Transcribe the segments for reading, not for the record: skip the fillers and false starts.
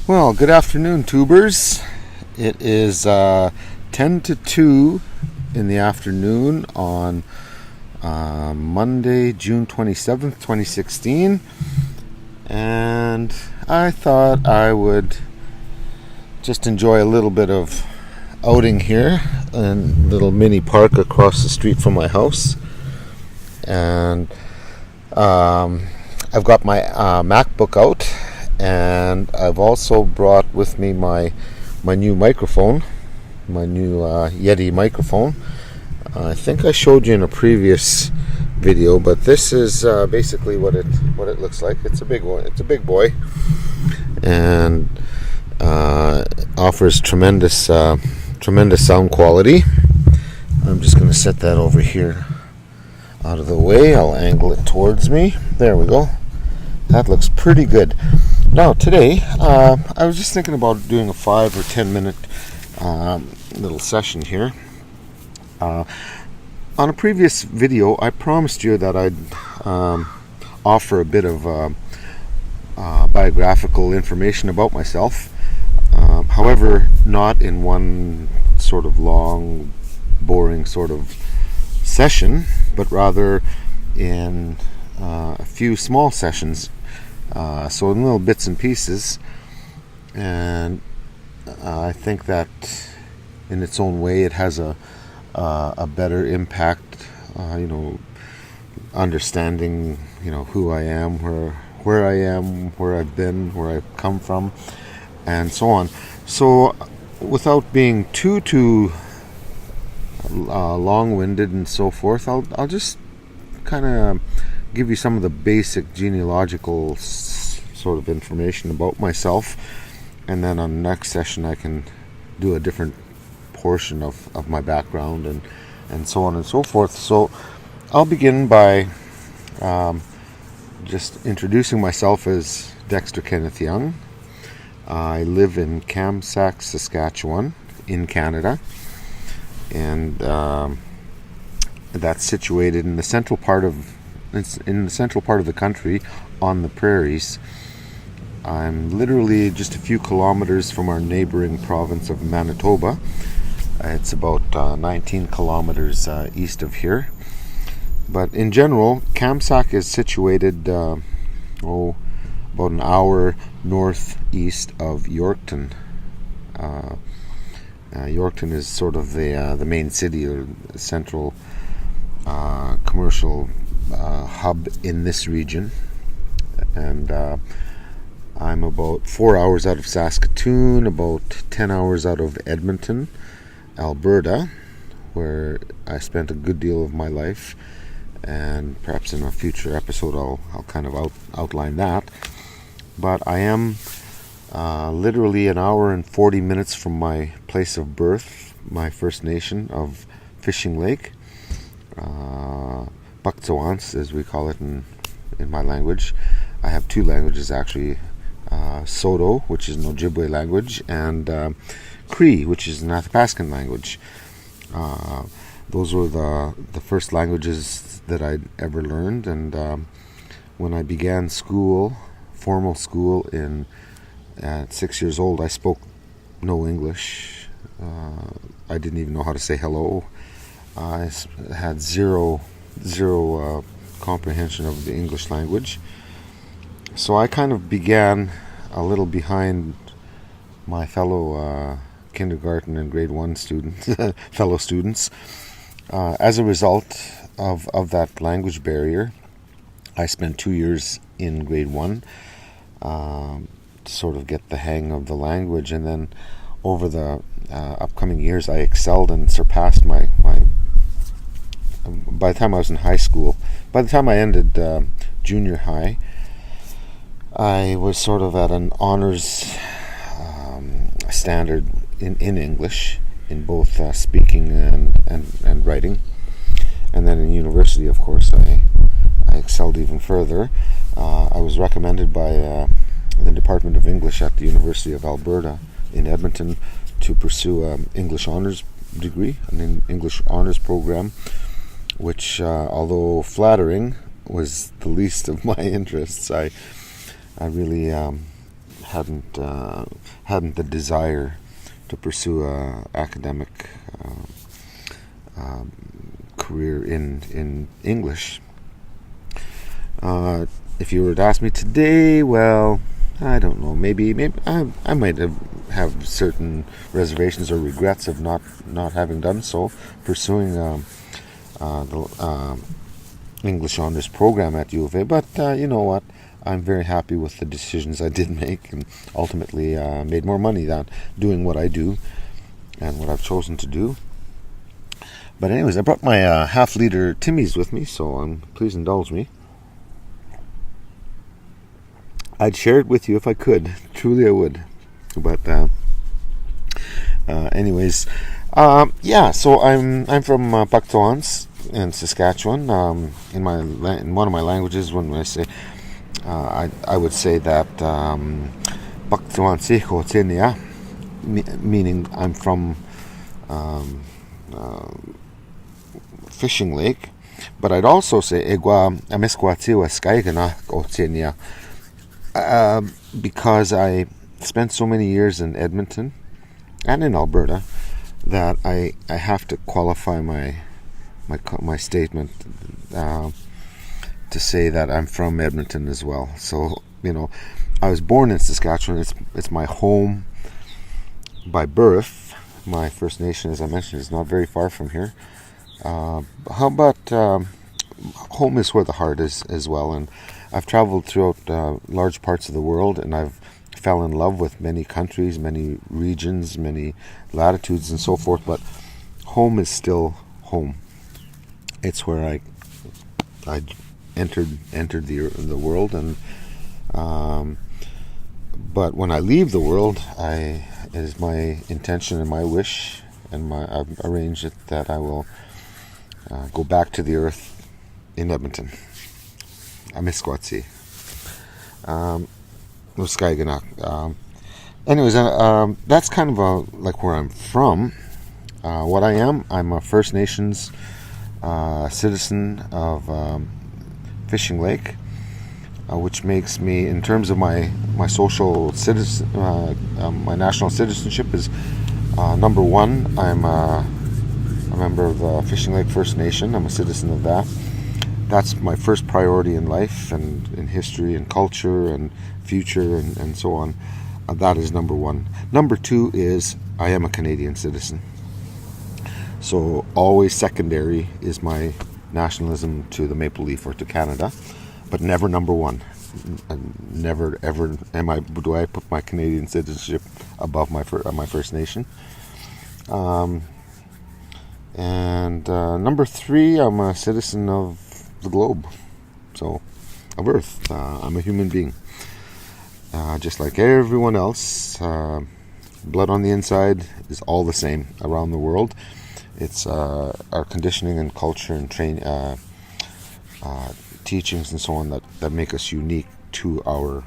Well, good afternoon, tubers. It is 10 to 2 in the afternoon on Monday, June 27th, 2016. And I thought I would just enjoy a little bit of outing here in a little mini park across the street from my house. And I've got my MacBook out. And I've also brought with me my new microphone, my new Yeti microphone. I think I showed you in a previous video, but this is basically what it looks like. It's a big one. It's a big boy, and offers tremendous sound quality. I'm just going to set that over here out of the way. I'll angle it towards me. There we go. That looks pretty good. Now today, I was just thinking about doing a 5 or 10 minute little session here. On a previous video, I promised you that I'd offer a bit of biographical information about myself. However, not in one sort of long, boring sort of session, but rather in a few small sessions. So in little bits and pieces, and I think that in its own way it has a better impact, understanding, who I am, where I am, where I've been, where I've come from, and so on. So without being too long-winded and so forth, I'll just kind of give you some of the basic genealogical sort of information about myself, and then on the next session I can do a different portion of my background and so on and so forth. So I'll begin by just introducing myself as Dexter Kenneth Young. I live in Kamsack, Saskatchewan in Canada, and that's situated in the central part of the country on the prairies. I'm literally just a few kilometers from our neighboring province of Manitoba. It's about 19 kilometers east of here. But in general, Kamsack is situated about an hour northeast of Yorkton. Yorkton is sort of the main city or central commercial hub in this region, and I'm about 4 hours out of Saskatoon, about 10 hours out of Edmonton, Alberta, where I spent a good deal of my life, and perhaps in a future episode I'll kind of outline that. But I am literally an hour and 40 minutes from my place of birth, my First Nation of Fishing Lake, Baktsawans, as we call it in my language. I have two languages actually, Soto, which is an Ojibwe language, and Cree, which is an Athabascan language. Those were the first languages that I'd ever learned, and when I began formal school at 6 years old, I spoke no English. I didn't even know how to say hello. I had zero comprehension of the English language. So I kind of began a little behind my fellow kindergarten and grade 1 fellow students. As a result of that language barrier, I spent 2 years in grade 1 to sort of get the hang of the language, and then over the upcoming years I excelled and surpassed my by the time I was in high school, by the time I ended junior high, I was sort of at an honors standard in English, in both speaking and writing. And then in university, of course, I excelled even further. I was recommended by the Department of English at the University of Alberta in Edmonton to pursue an English honors degree, an English honors program, which, although flattering, was the least of my interests. I really hadn't the desire to pursue a academic career in English. If you were to ask me today, well, I don't know. Maybe I might have certain reservations or regrets of not having done so, pursuing the English honors program at U of A. But you know what? I'm very happy with the decisions I did make, and ultimately made more money than doing what I do and what I've chosen to do. But anyways, I brought my half-liter Timmy's with me, so please indulge me. I'd share it with you if I could. Truly I would. But anyways, so I'm from Pactuans in Saskatchewan. In one of my languages, when I say I would say that Pactuansico Tsenia, meaning I'm from Fishing Lake, but I'd also say Egua Amesquatiwa Skaigana Otsenia, because I spent so many years in Edmonton and in Alberta that I have to qualify my statement to say that I'm from Edmonton as well. So, I was born in Saskatchewan. It's my home by birth. My First Nation, as I mentioned, is not very far from here. How about home is where the heart is as well. And I've traveled throughout large parts of the world, and I've fell in love with many countries, many regions, many latitudes, and so forth. But home is still home. It's where I entered the world, and but when I leave the world, it is my intention and my wish, and I've arranged it that I will go back to the earth in Edmonton. Amisquatsi. Anyways, that's kind of like where I'm from. What I am, I'm a First Nations citizen of Fishing Lake, which makes me, in terms of my social citizen, my national citizenship is number one. I'm a member of the Fishing Lake First Nation. I'm a citizen of that. That's my first priority in life and in history and culture and future and so on. That is number one. Number two is I am a Canadian citizen. So always secondary is my nationalism to the Maple Leaf or to Canada, but never number one. Never ever do I put my Canadian citizenship above my First Nation. And number three, I'm a citizen of the globe, so of Earth. I'm a human being, just like everyone else. Blood on the inside is all the same around the world. It's our conditioning and culture and teachings and so on that make us unique to our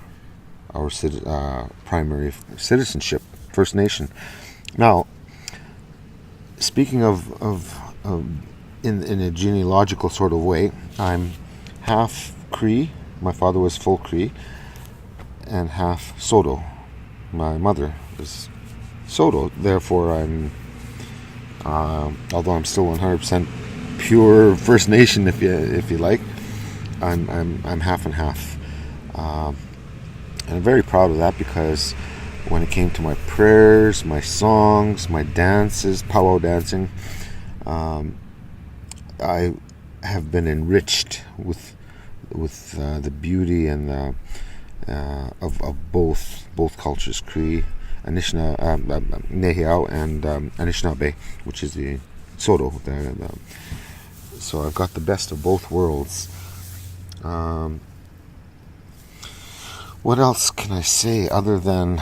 primary citizenship, First Nation. Now, speaking of in a genealogical sort of way, I'm half Cree. My father was full Cree, and half Saulteaux. My mother is Saulteaux. Therefore, I'm although I'm still 100% pure First Nation, if you like, I'm half and half, and I'm very proud of that, because when it came to my prayers, my songs, my dances, powwow dancing, I have been enriched with the beauty and of both cultures, Cree, Nehiyaw, and Anishinaabe, which is the Saulteaux. So I've got the best of both worlds. What else can I say other than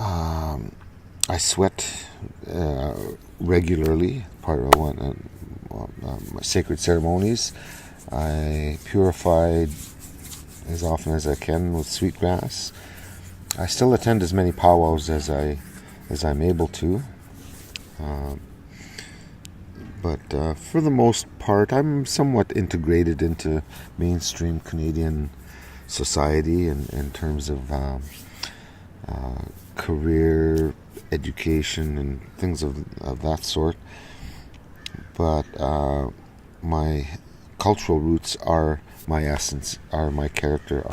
I sweat regularly, part of my sacred ceremonies. I purified as often as I can with sweetgrass. I still attend as many powwows as I'm able to, but for the most part, I'm somewhat integrated into mainstream Canadian society in terms of career, education, and things of that sort. But my cultural roots are my essence, are my character,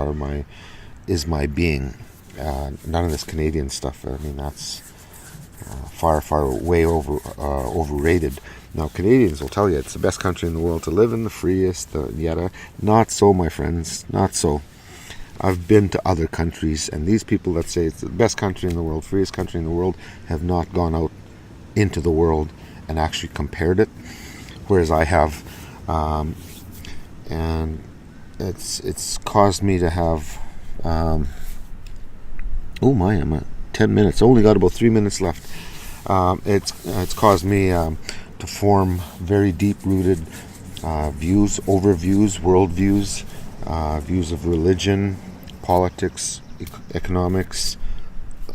is my being. None of this Canadian stuff. I mean, that's far way overrated. Now, Canadians will tell you it's the best country in the world to live in, the freest, yada. Not so, my friends. Not so. I've been to other countries, and these people that say it's the best country in the world, freest country in the world, have not gone out into the world and actually compared it, whereas I have. And it's caused me to have. Oh my! I'm at 10 minutes. Only got about 3 minutes left. It's caused me to form very deep-rooted views, overviews, worldviews, views of religion, politics, economics,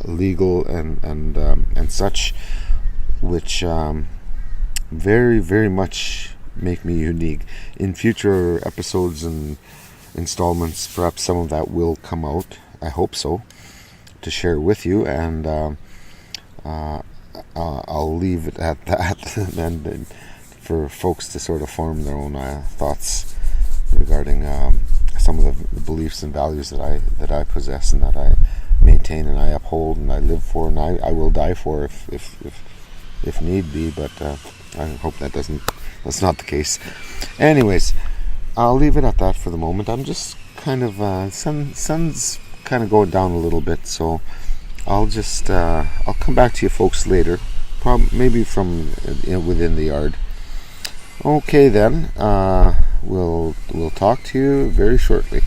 legal, and such, which very, very much make me unique. In future episodes and installments, perhaps some of that will come out. I hope so, to share with you, and I'll leave it at that, and for folks to sort of form their own thoughts regarding some of the beliefs and values that I possess and that I maintain and I uphold and I live for and I will die for if need be. But I hope that's not the case. Anyways, I'll leave it at that for the moment. I'm just kind of sun's kind of going down a little bit, so I'll come back to you folks later, maybe from within the yard. Okay then, we'll talk to you very shortly.